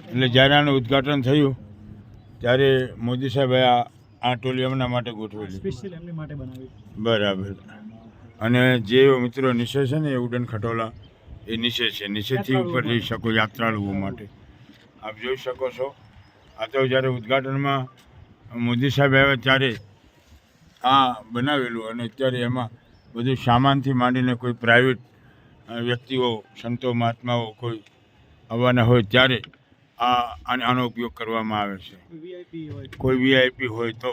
એટલે જ્યારે આનું ઉદ્ઘાટન થયું ત્યારે મોદી સાહેબે આ ટોલી એમના માટે ગોઠવેલી, સ્પેશિયલ એમની માટે બનાવી. બરાબર. અને જે મિત્રો નીચે છે ને એ ઉડન ખટોલા એ નીચે છે, નીચેથી ઉપર જઈ શકો યાત્રાળુઓ માટે. આપ જોઈ શકો છો. આ તો જ્યારે ઉદ્ઘાટનમાં મોદી સાહેબ આવ્યા ત્યારે આ બનાવેલું, અને અત્યારે એમાં બધું સામાનથી માંડીને કોઈ પ્રાઇવેટ વ્યક્તિઓ, સંતો મહાત્માઓ કોઈ આવવાના હોય ત્યારે આનો ઉપયોગ કરવામાં આવે છે. કોઈ વીઆઈપી હોય તો.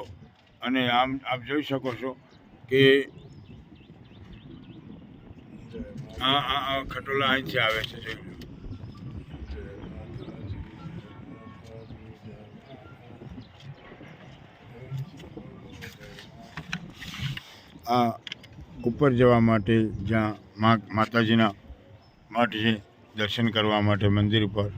અને આમ આપ જોઈ શકો છો કે આ ખટોલા અહીંથી આવે છે, જોઈ લો. આ ઉપર જવા માટે જ્યાં માતાજીના મઠ છે, દર્શન કરવા માટે મંદિર ઉપર.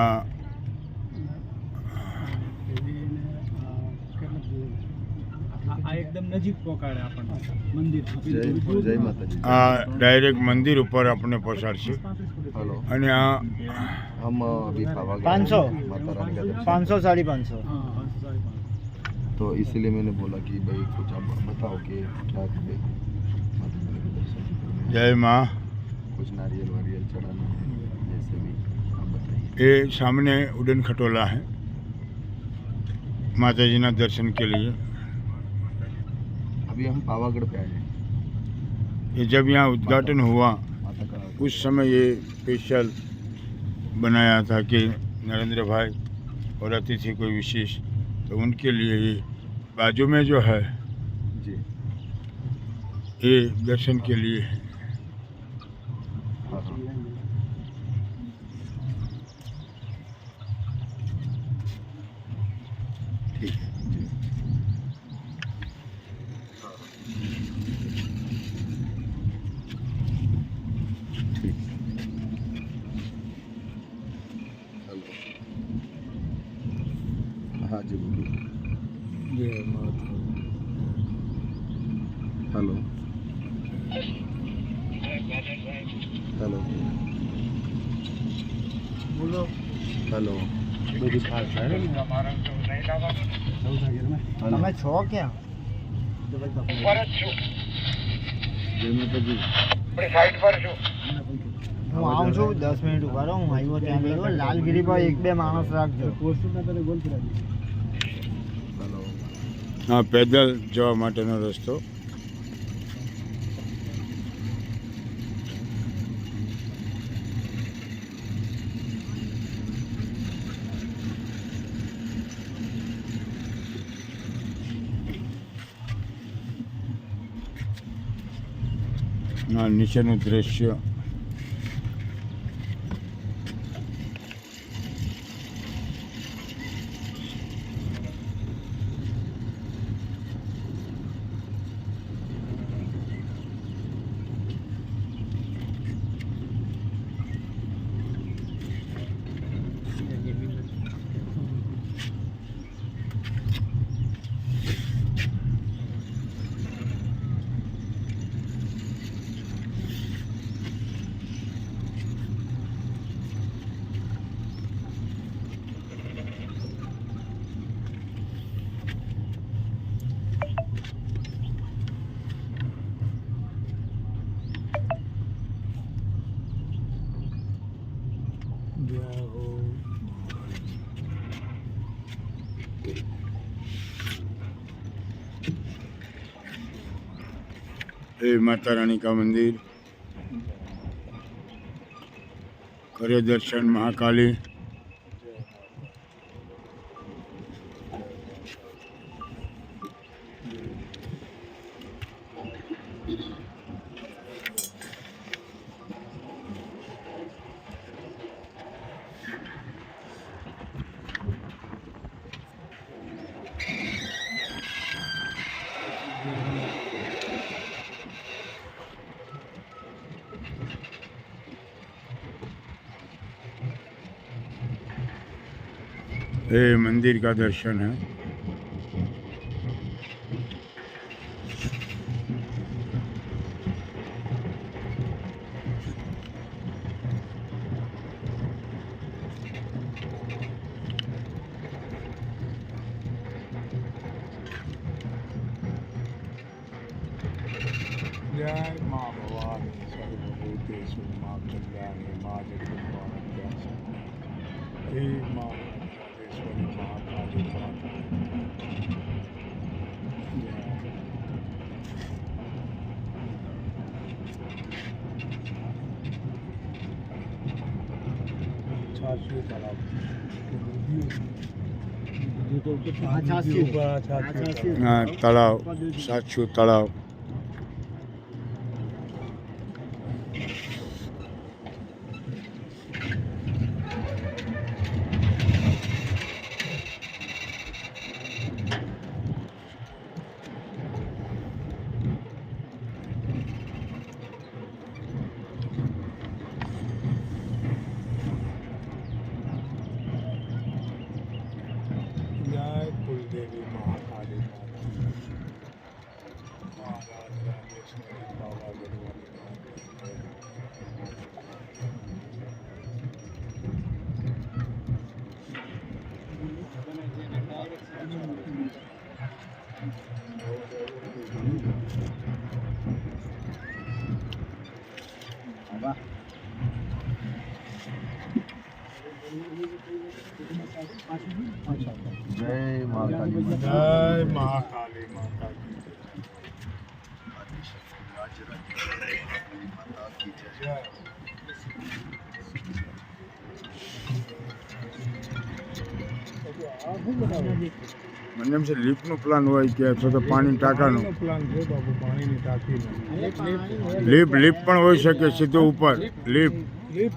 આ એકદમ નજીક પહોંચાડે આપણને મંદિર. આ ડાયરેક્ટ મંદિર ઉપર આપણને પહોંચાડશે. અને આ 500 550 तो इसीलिए मैंने बोला कि भाई कुछ आप बताओ कि क्या करें। જય માં. कुछ नारियल वारियल चढ़ाना है, जैसे भी आप बताइए। ये सामने उड़न खटोला है माता जी ना दर्शन के लिए. अभी हम पावागढ़ पे आए हैं। ये जब यहाँ उद्घाटन हुआ उस समय ये स्पेशल बनाया था कि नरेंद्र भाई और अतिथि कोई विशेष, तो उनके लिए ये बाजू में जो है जी ये दर्शन के लिए है. हाँ हाँ ठीक है. जी ठीक. हेलो, हाँ जी बोलिए. हेलो हेलो બોલો. हेलो બધી ભાષા છે ને. તમે છો ક્યાં? जय माता दी. હું આવું છું 10 મિનિટ ઉભા રહો. હું આવ્યો ત્યાં ગયો. લાલગીરી પર 1-2 માણસ રાખજો. हेलो हाँ पैदल जवा माटेनो रस्तो. નીચેનું દ્રશ્ય ये माता रानी का मंदिर, करे दर्शन महाकाली. ये मंदिर का दर्शन है. जय माँ भवानी सर्वभूतेषु माँ कल्याणी माँ जगदम्बास्मि हे माँ राजेश्वरी महाकाली माता छाछू तालाब આ છાસ્યું. આ छाछू છાસ્યું. આ તળાવ સાચું તળાવ जय कुलदेवी महाकाली माता महाराज राजेश्वरी बाबा गढ़वाली जय माँ काली माता जय महाकाली माता की जय મને એમ છે લીફનો પ્લાન હોય કે અથવા તો પાણી ટાંકાનો પ્લાન છે બાબુ પાણીની ટાંકીનો લીફ પણ હોઈ શકે સીધો ઉપર લીફ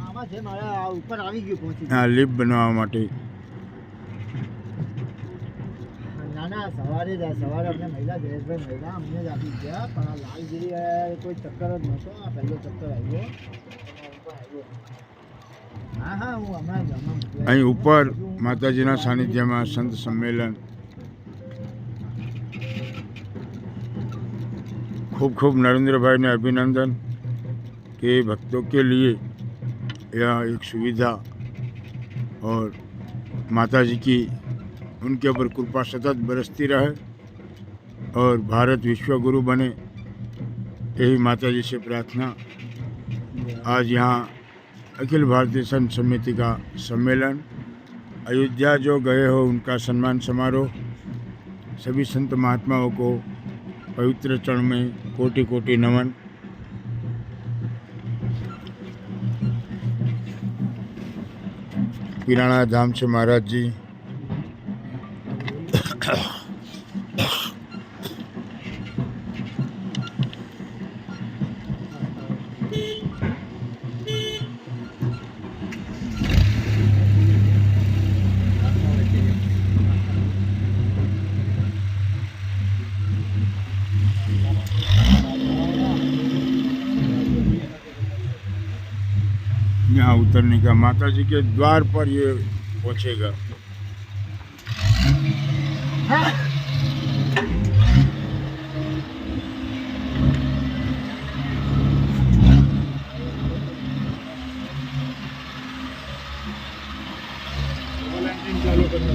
આમાં છે મારે આ ઉપર આવી ગયું પહોંચી હા લીફ બનાવવા માટે ના ના સવારે આપણે મહિલા જયેશભાઈ મહિલા અમને જ આપી ગયા પણ આ લાલગીરી કોઈ ચક્કર જ નહોતો આ પહેલો ચક્કર આવ્યો હા હા હું હમણાં જ અહીં ઉપર માતાજીના સાનિધ્યમાં સંત સંમેલન खूब खूब नरेंद्र भाई ने अभिनंदन कि भक्तों के लिए यह एक सुविधा और माता जी की उनके ऊपर कृपा सतत बरसती रहे और भारत विश्व गुरु बने यही माता जी से प्रार्थना। आज यहाँ अखिल भारतीय संत समिति का सम्मेलन, अयोध्या जो गए हो उनका सम्मान समारोह, सभी संत महात्माओं को पवित्र चरण में कोटि कोटि नमन। पिराना धाम से महाराज जी यहाँ उतरने का माता जी के द्वार पर ये पहुँचेगा। चालू करना